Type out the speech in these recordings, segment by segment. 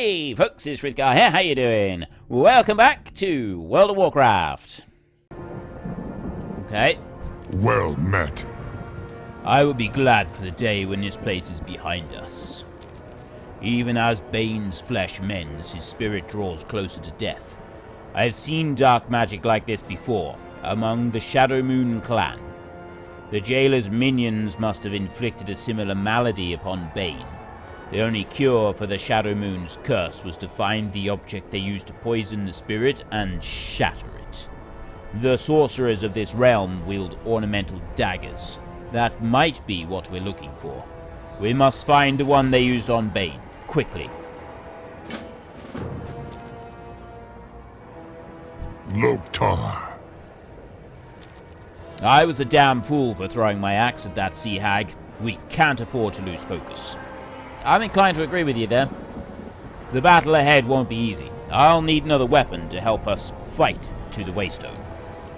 Hey folks, it's Frith Guardians here, how you doing? Welcome back to World of Warcraft. Okay. Well met. I will be glad for the day when this place is behind us. Even as Bane's flesh mends, his spirit draws closer to death. I have seen dark magic like this before, among the Shadow Moon clan. The jailer's minions must have inflicted a similar malady upon Bane. The only cure for the Shadow Moon's curse was to find the object they used to poison the spirit and shatter it. The sorcerers of this realm wield ornamental daggers. That might be what we're looking for. We must find the one they used on Bane, quickly. Loktar. I was a damn fool for throwing my axe at that sea hag. We can't afford to lose focus. I'm inclined to agree with you there. The battle ahead won't be easy. I'll need another weapon to help us fight to the Waystone.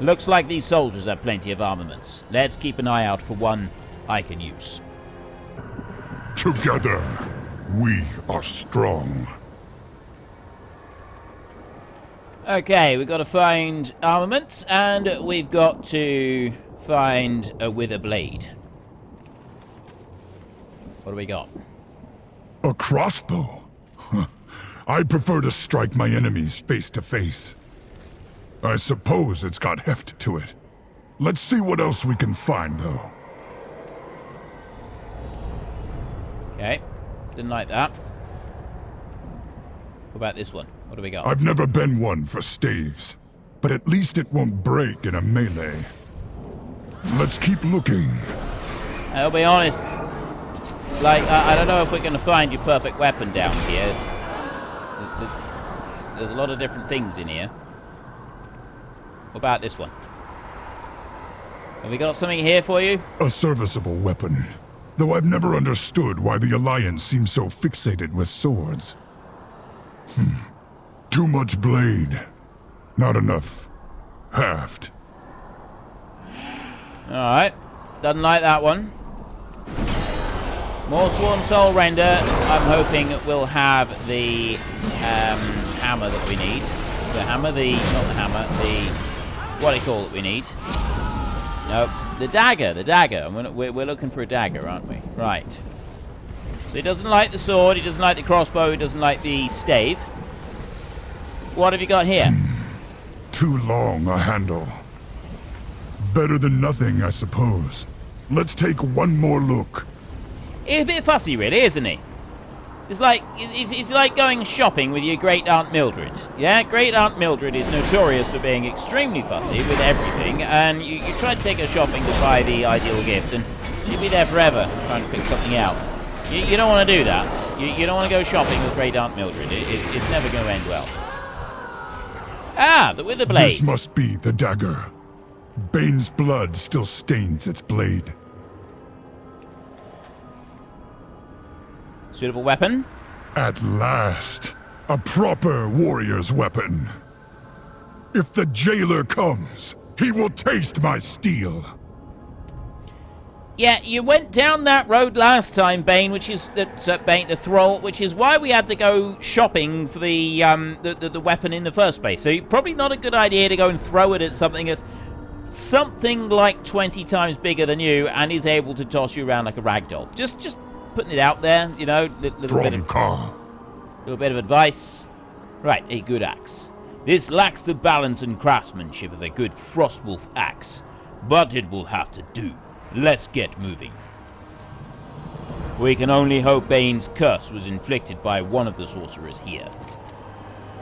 Looks like these soldiers have plenty of armaments. Let's keep an eye out for one I can use. Together, we are strong. Okay, we've got to find armaments, and we've got to find a wither blade. What do we got? A crossbow? I prefer to strike my enemies face to face. I suppose it's got heft to it. Let's see what else we can find, though. Okay, didn't like that. What about this one? What do we got? I've never been one for staves, but at least it won't break in a melee. Let's keep looking. I'll be honest. I don't know if we're going to find your perfect weapon down here. There's a lot of different things in here. What about this one? Have we got something here for you? A serviceable weapon. Though I've never understood why the Alliance seems so fixated with swords. Too much blade. Not enough haft. Alright. Doesn't like that one. More Sworn Soul Render. I'm hoping we'll have the hammer that we need. The hammer, not the hammer, what do you call it we need? No, the dagger. And we're looking for a dagger, aren't we? Right. So he doesn't like the sword, he doesn't like the crossbow, he doesn't like the stave. What have you got here? Too long a handle. Better than nothing, I suppose. Let's take one more look. He's a bit fussy, really, isn't he? It's like going shopping with your great-aunt Mildred. Yeah, great-aunt Mildred is notorious for being extremely fussy with everything, and you try to take her shopping to buy the ideal gift, and she'll be there forever trying to pick something out. You don't want to do that. You don't want to go shopping with great-aunt Mildred. It's never going to end well. Ah, the wither blade. This must be the dagger. Bane's blood still stains its blade. Suitable weapon? At last, a proper warrior's weapon. If the jailer comes, he will taste my steel. Yeah, you went down that road last time, Bane, which is Bane the Thrall, which is why we had to go shopping for the weapon in the first place. So probably not a good idea to go and throw it at something that's something like 20 times bigger than you and is able to toss you around like a ragdoll. Just putting it out there, you know, little bit of advice. Right, a good axe. This lacks the balance and craftsmanship of a good Frostwolf axe, but it will have to do. Let's get moving. We can only hope Bane's curse was inflicted by one of the sorcerers here.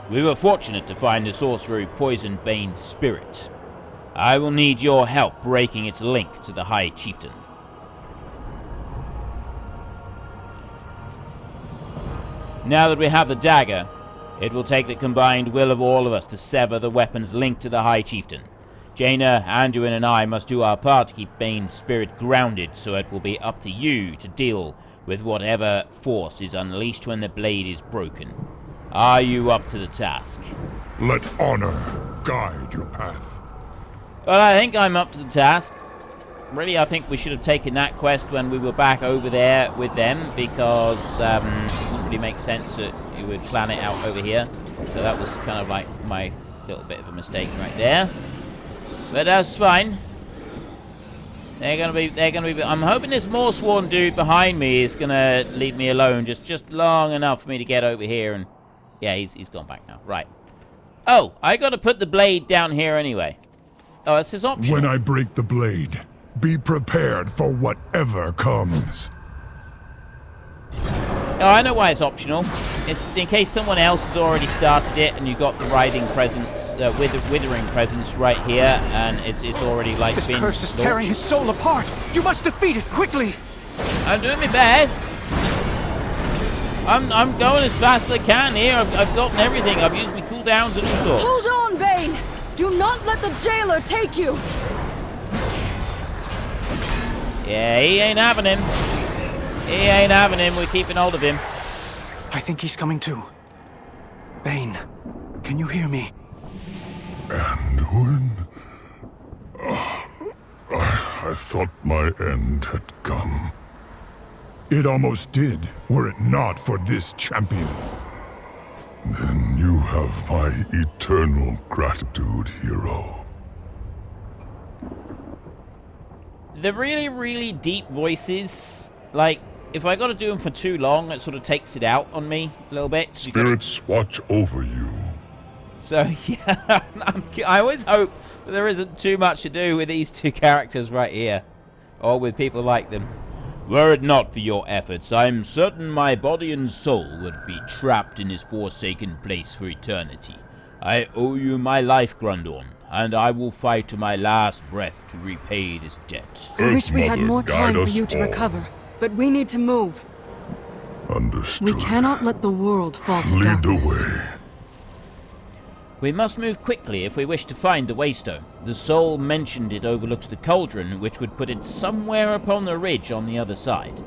We were fortunate to find the sorcerer who poisoned Bane's spirit. I will need your help breaking its link to the High Chieftain. Now that we have the dagger, it will take the combined will of all of us to sever the weapon's link to the High Chieftain. Jaina, Anduin, and I must do our part to keep Bane's spirit grounded, so it will be up to you to deal with whatever force is unleashed when the blade is broken. Are you up to the task? Let honor guide your path. Well, I think I'm up to the task. Really, I think we should have taken that quest when we were back over there with them, because it wouldn't really make sense you would plan it out over here. So that was kind of like my little bit of a mistake right there. But that's fine. They're gonna be. I'm hoping this Morsworn dude behind me is gonna leave me alone just long enough for me to get over here. And yeah, he's gone back now. Right. Oh, I gotta put the blade down here anyway. Oh, it's his option. When I break the blade, be prepared for whatever comes. Oh, I know why it's optional. It's in case someone else has already started it, and you've got the writhing presence, withering presence right here, and it's already like this been curse is launched. tearing his soul apart. You must defeat it quickly. I'm doing my best. I'm going as fast as I can here. I've gotten everything. I've used my cooldowns and all sorts. Hold on, Bane! Do not let the jailer take you! Yeah, he ain't having him. He ain't having him. We're keeping hold of him. I think he's coming too. Bane, can you hear me? And when... I thought my end had come. It almost did, were it not for this champion. Then you have my eternal gratitude, hero. The really, really deep voices, like, if I got to do them for too long, it sort of takes it out on me a little bit. Spirits watch over you. So, yeah, I always hope that there isn't too much to do with these two characters right here. Or with people like them. Were it not for your efforts, I am certain my body and soul would be trapped in this forsaken place for eternity. I owe you my life, Grundorn, and I will fight to my last breath to repay this debt. I wish we had Mother, more time guide for us you to all. recover, but we need to move. Understood. We cannot let the world fall to Lead the darkness. way. We must move quickly if we wish to find the Waystone. The soul mentioned it overlooks the cauldron, which would put it somewhere upon the ridge on the other side.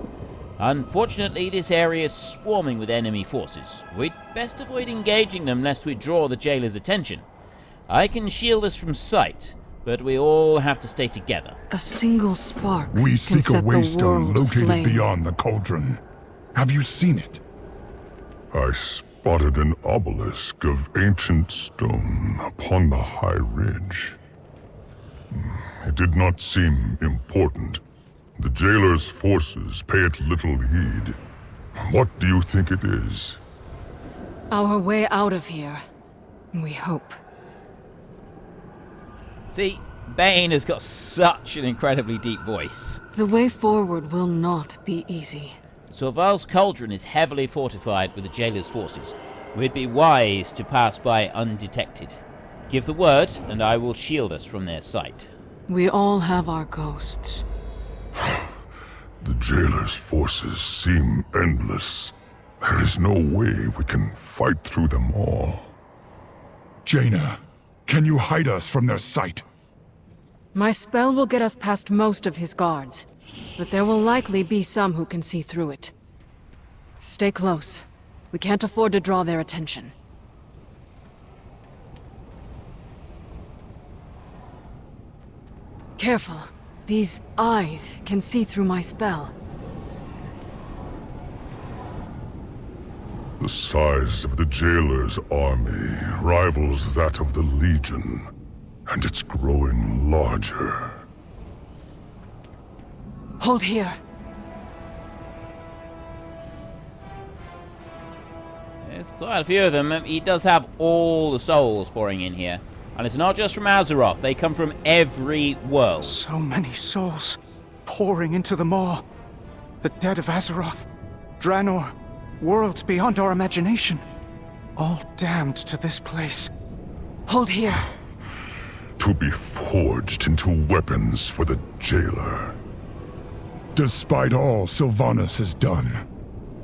Unfortunately, this area is swarming with enemy forces. We'd best avoid engaging them lest we draw the jailer's attention. I can shield us from sight, but we all have to stay together. A single spark We can seek a set the waystone world located aflame. beyond the cauldron. Have you seen it? I spotted an obelisk of ancient stone upon the high ridge. It did not seem important. The jailer's forces pay it little heed. What do you think it is? Our way out of here. We hope. See, Bane has got such an incredibly deep voice. The way forward will not be easy. Sorval's cauldron is heavily fortified with the jailer's forces. We'd be wise to pass by undetected. Give the word, and I will shield us from their sight. We all have our ghosts. The jailer's forces seem endless. There is no way we can fight through them all. Jaina, can you hide us from their sight? My spell will get us past most of his guards, but there will likely be some who can see through it. Stay close. We can't afford to draw their attention. Careful. These eyes can see through my spell. The size of the jailer's army rivals that of the Legion, and it's growing larger. Hold here. There's quite a few of them. He does have all the souls pouring in here. And it's not just from Azeroth. They come from every world. So many souls pouring into the maw. The dead of Azeroth, Draenor, worlds beyond our imagination. All damned to this place. Hold here. To be forged into weapons for the jailer. Despite all Sylvanus has done,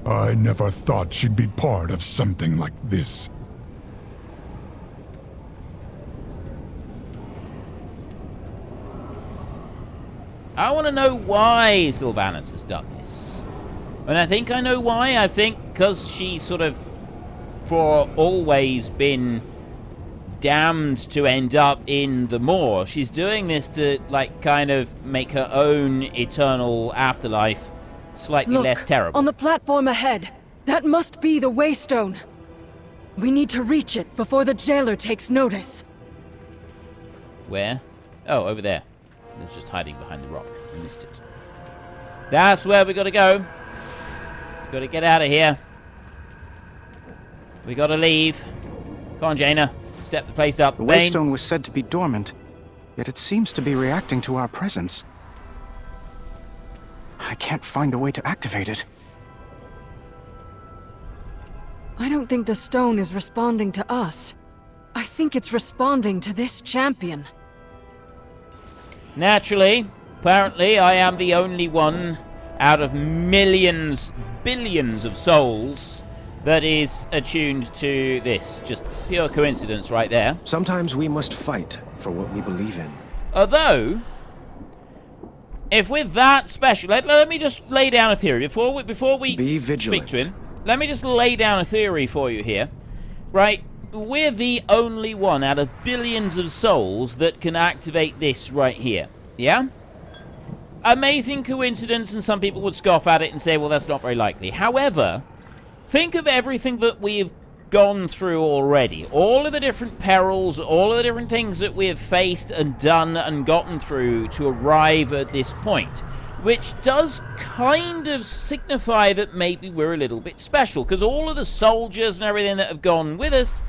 I never thought she'd be part of something like this. I want to know why Sylvanus has done this. And I think I know why. I think because she's sort of, for always been damned to end up in the Maw. She's doing this to, like, kind of make her own eternal afterlife slightly Look, less terrible. on the platform ahead. That must be the Waystone. We need to reach it before the jailer takes notice. Where? Oh, over there. It was just hiding behind the rock. I missed it. That's where we gotta go. We gotta get out of here. We gotta leave. Come on, Jaina. Step the place up. The Bane. waystone was said to be dormant, yet it seems to be reacting to our presence. I can't find a way to activate it. I don't think the stone is responding to us. I think it's responding to this champion. Naturally, apparently, I am the only one out of millions, billions of souls that is attuned to this. Just pure coincidence right there. Sometimes we must fight for what we believe in. Although, if we're that special, let me just lay down a theory before we Be vigilant. speak to him. Let me just lay down a theory for you here. Right, we're the only one out of billions of souls that can activate this right here. Yeah? Amazing coincidence, and some people would scoff at it and say, well, that's not very likely. However, think of everything that we've gone through already. All of the different perils, all of the different things that we have faced and done and gotten through to arrive at this point. Which does kind of signify that maybe we're a little bit special. Because all of the soldiers and everything that have gone with us,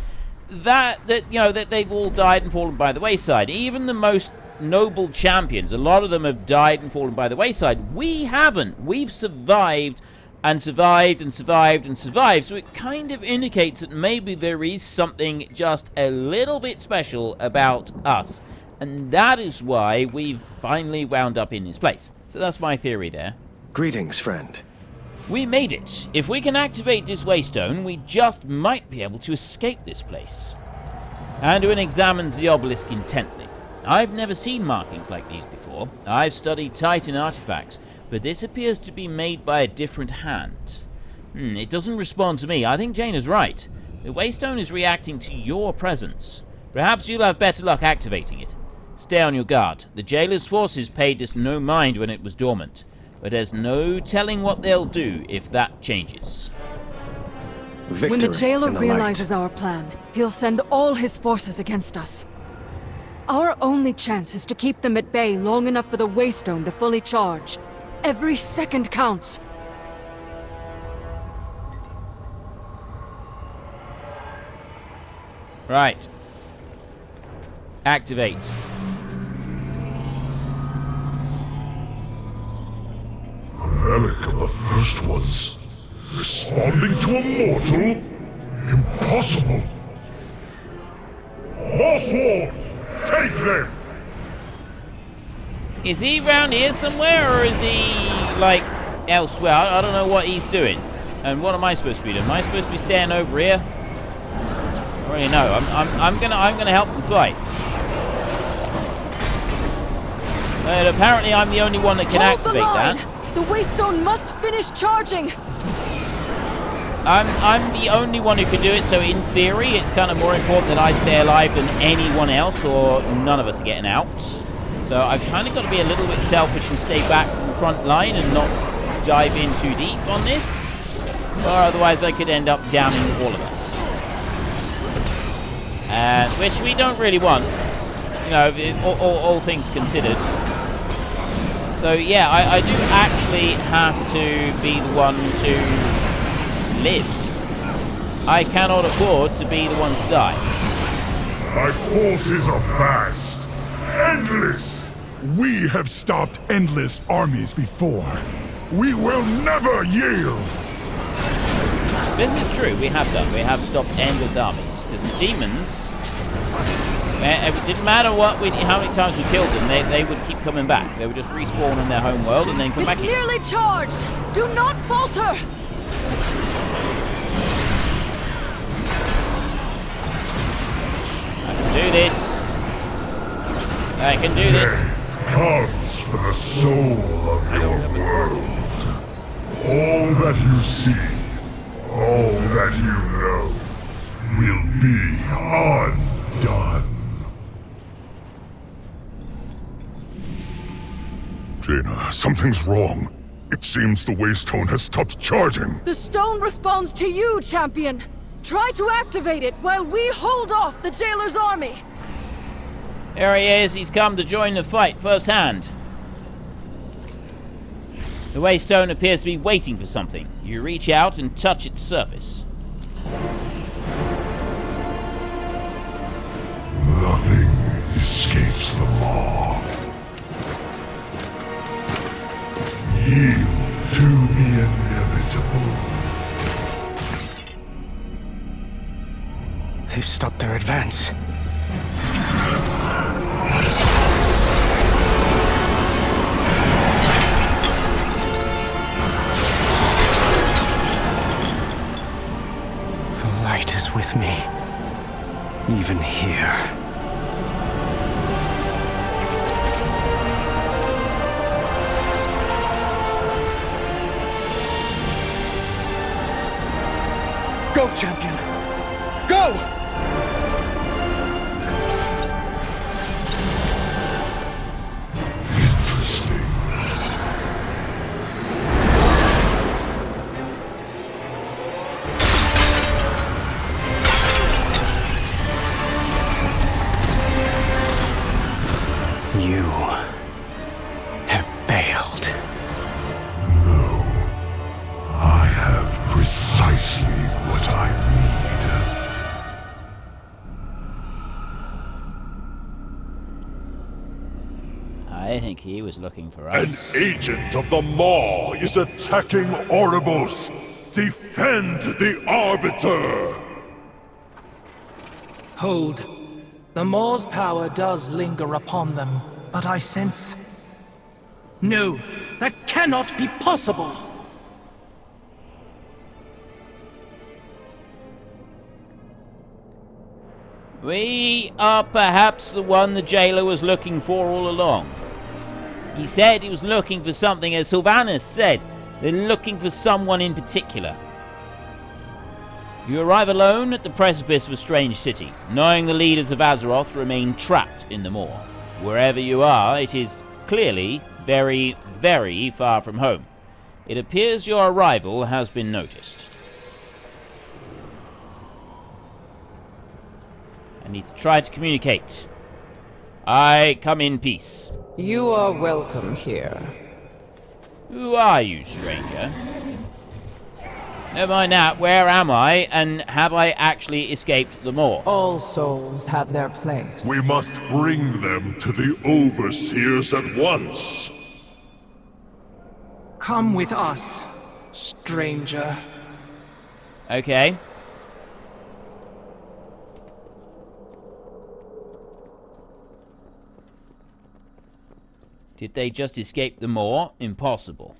that they've all died and fallen by the wayside. Even the most noble champions, a lot of them have died and fallen by the wayside. We haven't. We've survived and survived and survived and survived. So it kind of indicates that maybe there is something just a little bit special about us. And that is why we've finally wound up in this place. So that's my theory there. Greetings, friend. We made it. If we can activate this waystone, we just might be able to escape this place. Anduin examines the obelisk intently. I've never seen markings like these before. I've studied Titan artifacts, but this appears to be made by a different hand. It doesn't respond to me. I think Jaina's right. The waystone is reacting to your presence. Perhaps you'll have better luck activating it. Stay on your guard. The jailer's forces paid us no mind when it was dormant, but there's no telling what they'll do if that changes. Victory When the jailer in the realizes our plan, he'll send all his forces against us. Our only chance is to keep them at bay long enough for the waystone to fully charge. Every second counts. Right. Activate. Relic of the first ones. Responding to a mortal? Impossible! More swords! Take them! Is he round here somewhere, or is he, like, elsewhere? I don't know what he's doing. And what am I supposed to be doing? Am I supposed to be staying over here? I don't really know. I'm gonna help him fight. But apparently I'm the only one that can Hold activate the line. that. The waystone must finish charging. I'm the only one who can do it, so in theory it's kind of more important that I stay alive than anyone else, or none of us are getting out. So I've kind of got to be a little bit selfish and stay back from the front line and not dive in too deep on this, or otherwise I could end up downing all of us. Which we don't really want, you know, all things considered. So yeah, I do actually have to be the one to live. I cannot afford to be the one to die. My forces are vast, endless. We have stopped endless armies before. We will never yield. This is true, we have done. We have stopped endless armies. Because the demons, it didn't matter how many times we killed them, they would keep coming back. They would just respawn in their home world and then come back It's here. nearly charged. Do not falter. I can do this. I can do this. Comes from the soul of your world. All that you see, all that you know, will be undone. Jaina, something's wrong. It seems the waystone has stopped charging. The stone responds to you, champion. Try to activate it while we hold off the jailer's army. There he is. He's come to join the fight firsthand. The waystone appears to be waiting for something. You reach out and touch its surface. Nothing escapes the law. Yield to the inevitable. They've stopped their advance. The light is with me, even here. Go, champion! Go! You have failed. No. I have precisely what I need. I think he was looking for An us. agent of the Maw is attacking Oribos. Defend the Arbiter! Hold. The Maw's power does linger upon them, but I sense... No, that cannot be possible! We are perhaps the one the jailer was looking for all along. He said he was looking for something, as Sylvanus said. They're looking for someone in particular. You arrive alone at the precipice of a strange city, knowing the leaders of Azeroth remain trapped in the Maw. Wherever you are, it is clearly very, very far from home. It appears your arrival has been noticed. I need to try to communicate. I come in peace. You are welcome here. Who are you, stranger? Never mind that, where am I, and have I actually escaped the Maw? All souls have their place. We must bring them to the Overseers at once. Come with us, stranger. Okay. Did they just escape the Maw? Impossible.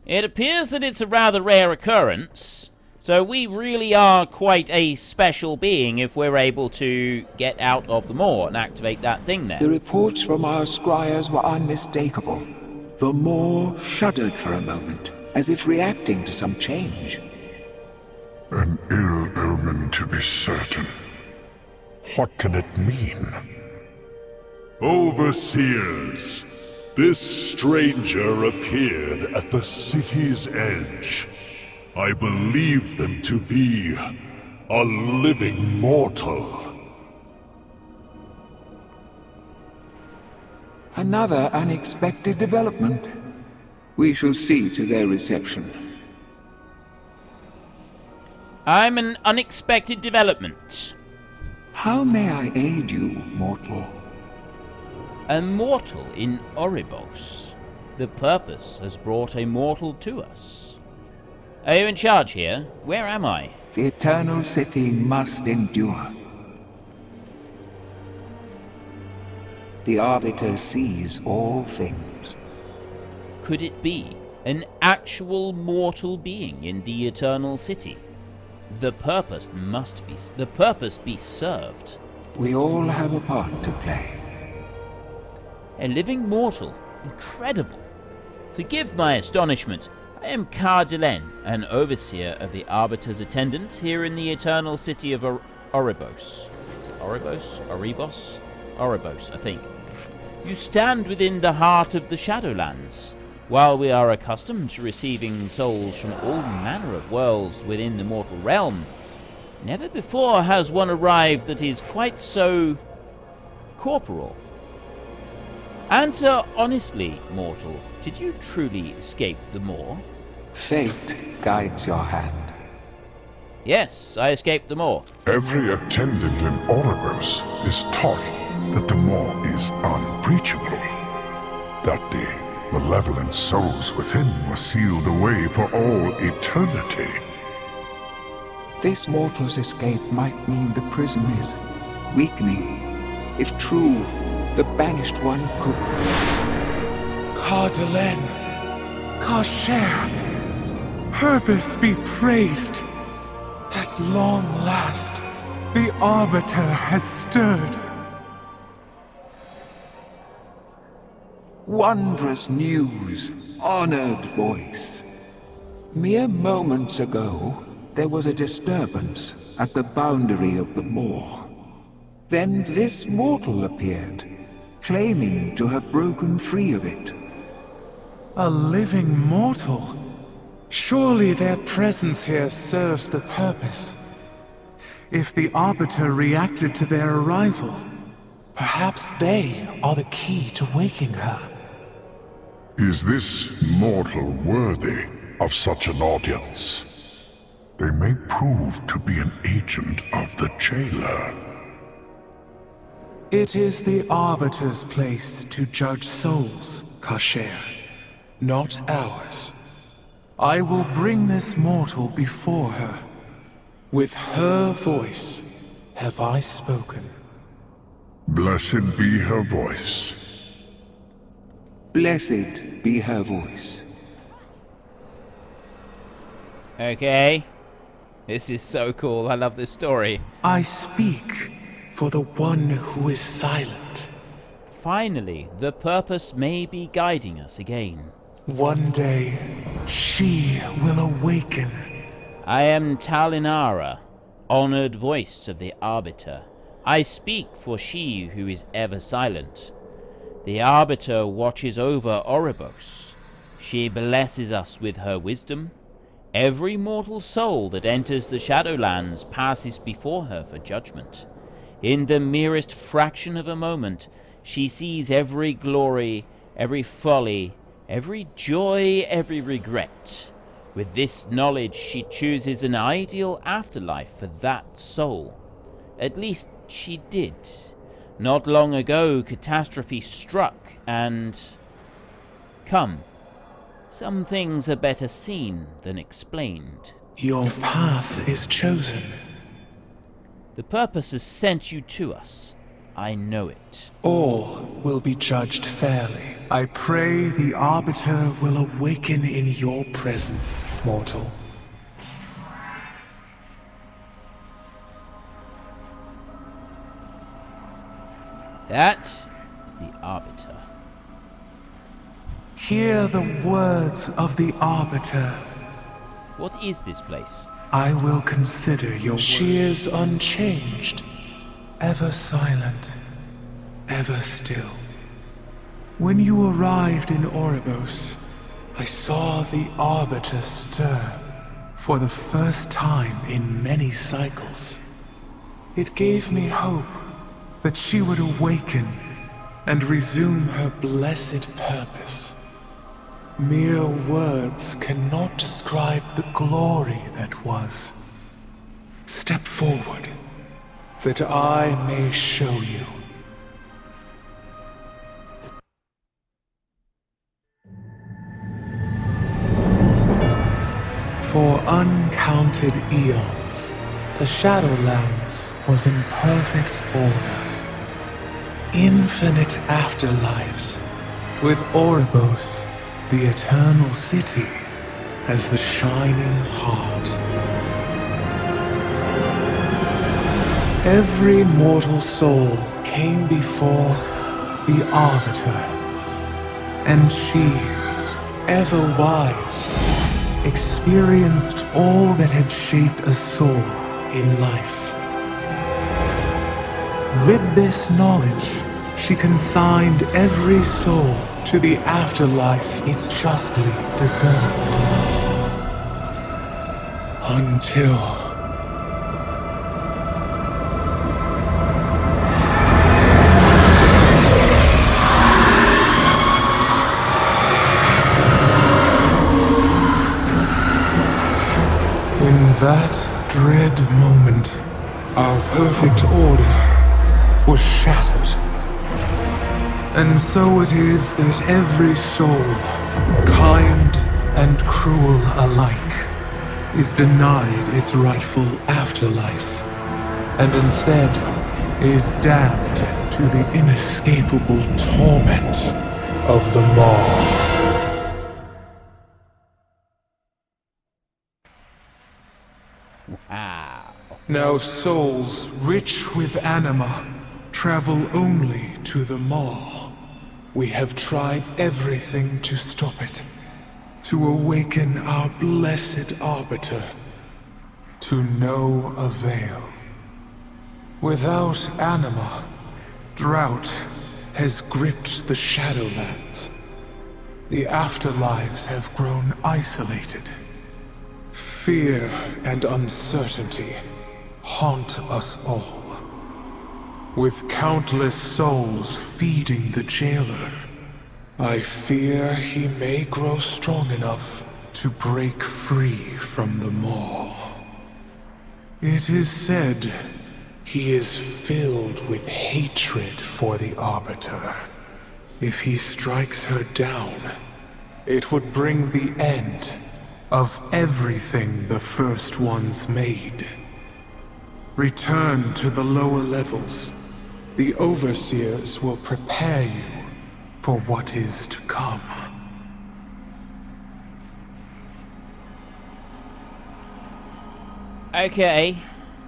It appears that it's a rather rare occurrence, so we really are quite a special being if we're able to get out of the Maw and activate that thing there. The reports from our squires were unmistakable. The Maw shuddered for a moment, as if reacting to some change. An ill omen, to be certain. What can it mean? Overseers! This stranger appeared at the city's edge. I believe them to be a living mortal. Another unexpected development. We shall see to their reception. I'm an unexpected development. How may I aid you, mortal? A mortal in Oribos. The purpose has brought a mortal to us. Are you in charge here? Where am I? The Eternal City must endure. The Arbiter sees all things. Could it be an actual mortal being in the Eternal City? The purpose be served. We all have a part to play. A living mortal. Incredible. Forgive my astonishment. I am Cardelin, an overseer of the Arbiter's attendants here in the Eternal City of Oribos. Is it Oribos? Oribos? Oribos, I think. You stand within the heart of the Shadowlands. While we are accustomed to receiving souls from all manner of worlds within the mortal realm, Never before has one arrived that is quite so corporal. Answer honestly, mortal. Did you truly escape the Maw? Fate guides your hand. Yes, I escaped the Maw. Every attendant in Oribos is taught that the Maw is unbreachable. That the malevolent souls within were sealed away for all eternity. This mortal's escape might mean the prison is weakening. If true, the banished one could... Cardelen, Kasher, purpose be praised. At long last, the Arbiter has stirred. Wondrous news, honored voice. Mere moments ago, there was a disturbance at the boundary of the Maw. Then this mortal appeared, claiming to have broken free of it. A living mortal? Surely their presence here serves the purpose. If the Arbiter reacted to their arrival, perhaps they are the key to waking her. Is this mortal worthy of such an audience? They may prove to be an agent of the jailer. It is the Arbiter's place to judge souls, Kasher, not ours. I will bring this mortal before her. With her voice have I spoken. Blessed be her voice. Blessed be her voice. Okay. This is so cool. I love this story. I speak for the one who is silent. Finally, the purpose may be guiding us again. One day, she will awaken. I am Talinara, honored voice of the Arbiter. I speak for she who is ever silent. The Arbiter watches over Oribos. She blesses us with her wisdom. Every mortal soul that enters the Shadowlands passes before her for judgment. In the merest fraction of a moment, she sees every glory, every folly, every joy, every regret. With this knowledge, she chooses an ideal afterlife for that soul. At least she did. Not long ago, catastrophe struck and... Come. Some things are better seen than explained. Your path is chosen. The purpose has sent you to us. I know it. All will be judged fairly. I pray the Arbiter will awaken in your presence, mortal. That is the Arbiter. Hear the words of the Arbiter. What is this place? I will consider your words. She is unchanged, ever silent, ever still. When you arrived in Oribos, I saw the Arbiter stir for the first time in many cycles. It gave me hope that she would awaken and resume her blessed purpose. Mere words cannot describe the glory that was. Step forward, that I may show you. For uncounted eons, the Shadowlands was in perfect order. Infinite afterlives, with Oribos, the eternal city, as the shining heart. Every mortal soul came before the Arbiter, and she, ever wise, experienced all that had shaped a soul in life. With this knowledge, she consigned every soul to the afterlife it justly deserved. Until In that dread moment, our perfect order was shattered. And so it is that every soul, kind and cruel alike, is denied its rightful afterlife, and instead is damned to the inescapable torment of the Maw. Wow. Now souls rich with anima travel only to the Maw. We have tried everything to stop it, to awaken our blessed Arbiter, to no avail. Without anima, drought has gripped the Shadowlands. The afterlives have grown isolated. Fear and uncertainty haunt us all. With countless souls feeding the jailer, I fear he may grow strong enough to break free from the Maw. It is said he is filled with hatred for the Arbiter. If he strikes her down, it would bring the end of everything the First Ones made. Return to the lower levels. The Overseers will prepare you for what is to come. Okay,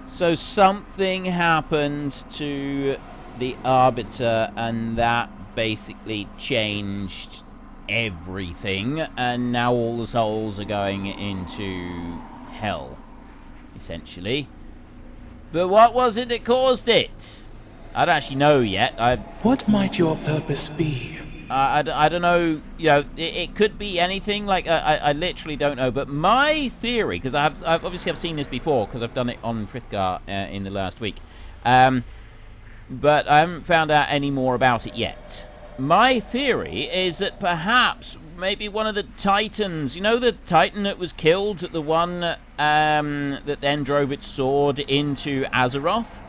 so something happened to the Arbiter, and that basically changed everything, and now all the souls are going into hell, essentially. But what was it that caused it? I don't actually know yet. What might your purpose be? I don't know. You know, it could be anything. Like I literally don't know. But my theory, because I've obviously seen this before because I've done it on Frith Guardians in the last week, but I haven't found out any more about it yet. My theory is that perhaps maybe one of the Titans, you know, the Titan that was killed, the one that then drove its sword into Azeroth.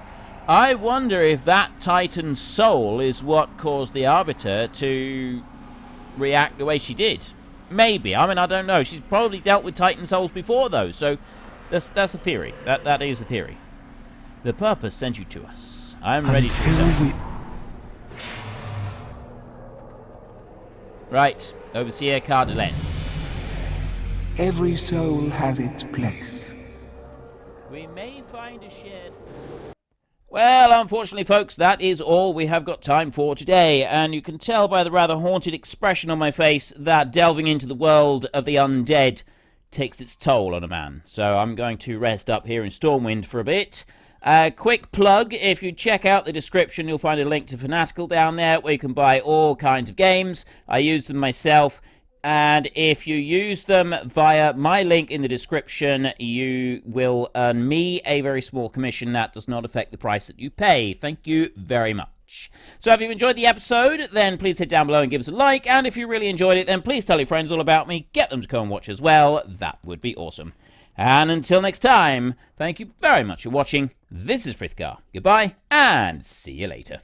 I wonder if that Titan's soul is what caused the Arbiter to react the way she did. Maybe. I mean, I don't know. She's probably dealt with Titan souls before, though. So that's a theory. That is a theory. The purpose sent you to us. I'm ready to return. Right. Overseer Cardelen. Every soul has its place. We may find a shared... Well, unfortunately, folks, that is all we have got time for today, and you can tell by the rather haunted expression on my face that delving into the world of the undead takes its toll on a man. So I'm going to rest up here in Stormwind for a bit. Quick plug, if you check out the description, you'll find a link to Fanatical down there where you can buy all kinds of games. I use them myself. And if you use them via my link in the description, you will earn me a very small commission. That does not affect the price that you pay. Thank you very much. So if you enjoyed the episode, then please hit down below and give us a like. And if you really enjoyed it, then please tell your friends all about me. Get them to come and watch as well. That would be awesome. And until next time, thank you very much for watching. This is Frith Guardians. Goodbye, and see you later.